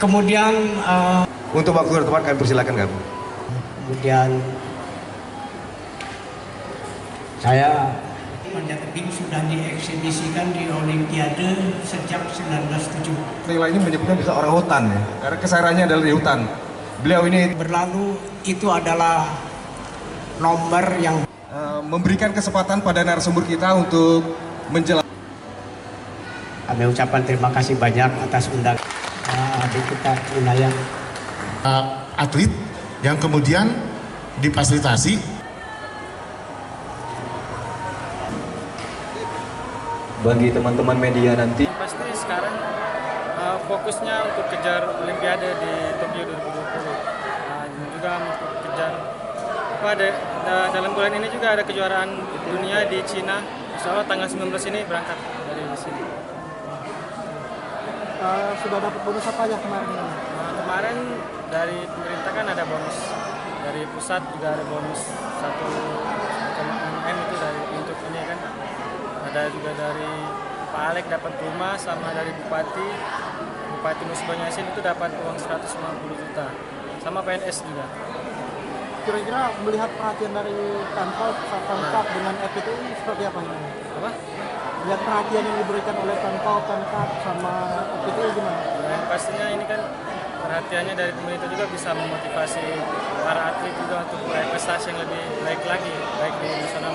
Kemudian Untuk waktu dan tempat kami persilakan kami. kemudian saya panjat tebing sudah dieksibisikan di Olimpiade sejak 1970. Nilai ini menyebutnya bisa orang hutan ya, karena kesarannya adalah di hutan. Beliau ini Berlalu itu adalah nomor yang memberikan kesempatan pada narasumber kita untuk menjelaskan. kami ucapkan terima kasih banyak atas undangan adik kita Inaya. Atlet yang kemudian difasilitasi bagi teman-teman media nanti. Pasti sekarang fokusnya untuk kejar Olimpiade di Tokyo 2020. Juga untuk kejar dalam bulan ini juga ada kejuaraan dunia di Cina. Insya Allah tanggal 19 ini berangkat dari sini. Sudah dapat bonus apa aja kemarin? Kemarin dari pemerintah kan ada bonus, dari pusat juga ada bonus 1,6 M itu dari untuk ini kan. Ada juga dari Pak Alek dapat rumah, sama dari Bupati Nusa Banyasin itu dapat uang 150 juta, sama PNS juga. Kira-kira melihat perhatian dari Pemkot dengan FPTI seperti apa ini? Apa? Lihat perhatian yang diberikan oleh Pemkot sama FPTI gimana? Yang pastinya ini kan perhatiannya dari pemerintah juga bisa memotivasi para atlet juga untuk meraih prestasi yang lebih baik lagi, baik di nasional